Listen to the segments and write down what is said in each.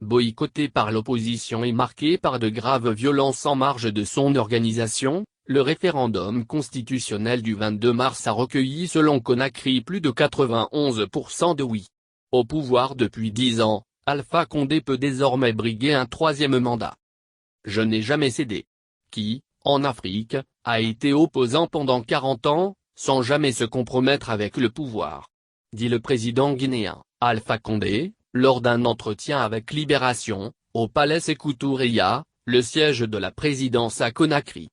boycotté par l'opposition et marqué par de graves violences en marge de son organisation, le référendum constitutionnel du 22 mars a recueilli selon Conakry plus de 91% de oui. Au pouvoir depuis 10 ans, Alpha Condé peut désormais briguer un troisième mandat. Je n'ai jamais cédé. Qui, en Afrique, a été opposant pendant 40 ans, sans jamais se compromettre avec le pouvoir, dit le président guinéen, Alpha Condé, lors d'un entretien avec Libération, au palais Sékou Toureya, le siège de la présidence à Conakry.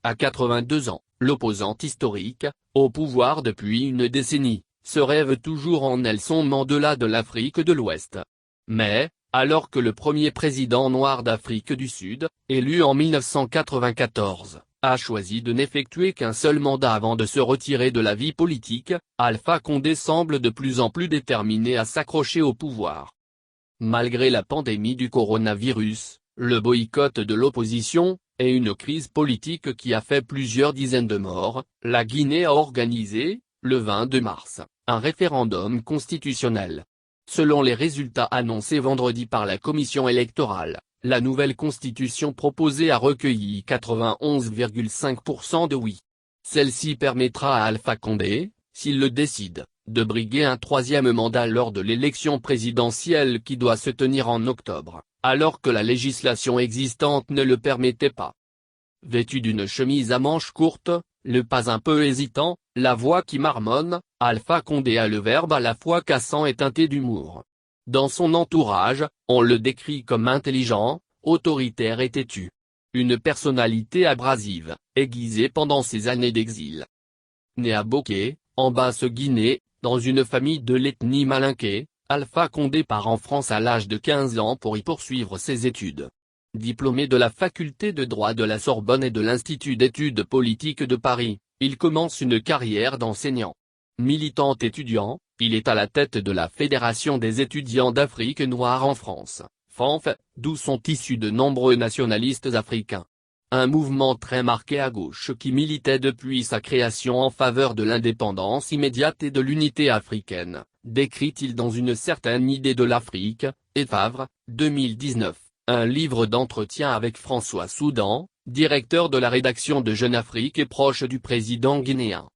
À 82 ans, l'opposant historique, au pouvoir depuis une décennie, se rêve toujours en Nelson Mandela de l'Afrique de l'Ouest. Mais, alors que le premier président noir d'Afrique du Sud, élu en 1994, a choisi de n'effectuer qu'un seul mandat avant de se retirer de la vie politique, Alpha Condé semble de plus en plus déterminé à s'accrocher au pouvoir. Malgré la pandémie du coronavirus, le boycott de l'opposition, et une crise politique qui a fait plusieurs dizaines de morts, la Guinée a organisé, le 22 mars, un référendum constitutionnel. Selon les résultats annoncés vendredi par la commission électorale, la nouvelle constitution proposée a recueilli 91,5% de oui. Celle-ci permettra à Alpha Condé, s'il le décide, de briguer un troisième mandat lors de l'élection présidentielle qui doit se tenir en octobre, alors que la législation existante ne le permettait pas. Vêtu d'une chemise à manches courtes, le pas un peu hésitant, la voix qui marmonne, Alpha Condé a le verbe à la fois cassant et teinté d'humour. Dans son entourage, on le décrit comme intelligent, autoritaire et têtu. Une personnalité abrasive, aiguisée pendant ses années d'exil. Né à Boké, en Basse-Guinée, dans une famille de l'ethnie malinké, Alpha Condé part en France à l'âge de 15 ans pour y poursuivre ses études. Diplômé de la faculté de droit de la Sorbonne et de l'Institut d'études politiques de Paris, il commence une carrière d'enseignant. Militant étudiant, il est à la tête de la Fédération des étudiants d'Afrique noire en France, FANF, d'où sont issus de nombreux nationalistes africains. Un mouvement très marqué à gauche qui militait depuis sa création en faveur de l'indépendance immédiate et de l'unité africaine, décrit-il dans Une certaine idée de l'Afrique, et Favre, 2019, un livre d'entretien avec François Soudan, directeur de la rédaction de Jeune Afrique et proche du président guinéen.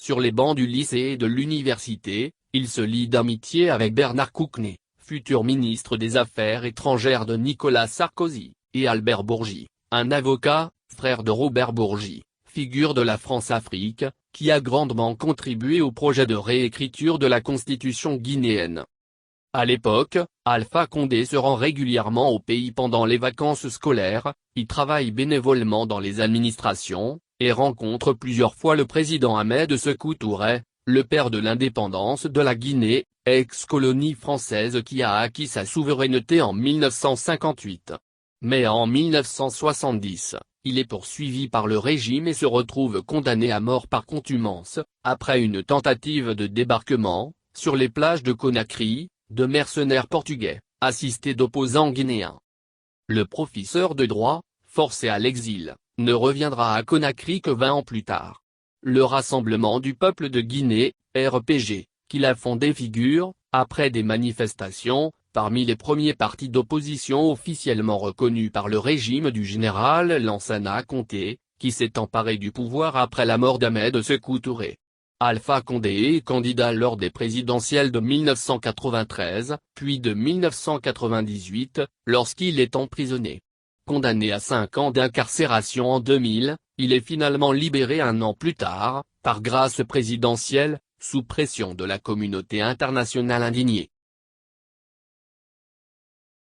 Sur les bancs du lycée et de l'université, il se lie d'amitié avec Bernard Kouchner, futur ministre des Affaires étrangères de Nicolas Sarkozy, et Albert Bourgi, un avocat, frère de Robert Bourgi, figure de la France-Afrique, qui a grandement contribué au projet de réécriture de la constitution guinéenne. À l'époque, Alpha Condé se rend régulièrement au pays pendant les vacances scolaires, y travaille bénévolement dans les administrations, et rencontre plusieurs fois le président Ahmed Sékou Touré, le père de l'indépendance de la Guinée, ex-colonie française qui a acquis sa souveraineté en 1958. Mais en 1970, il est poursuivi par le régime et se retrouve condamné à mort par contumace, après une tentative de débarquement, sur les plages de Conakry, de mercenaires portugais, assistés d'opposants guinéens. Le professeur de droit, forcé à l'exil, ne reviendra à Conakry que 20 ans plus tard. Le Rassemblement du peuple de Guinée, RPG, qu'il a fondé figure, après des manifestations, parmi les premiers partis d'opposition officiellement reconnus par le régime du général Lansana Conté, qui s'est emparé du pouvoir après la mort d'Ahmed Sékou Touré. Alpha Condé est candidat lors des présidentielles de 1993, puis de 1998, lorsqu'il est emprisonné. Condamné à 5 ans d'incarcération en 2000, il est finalement libéré un an plus tard, par grâce présidentielle, sous pression de la communauté internationale indignée.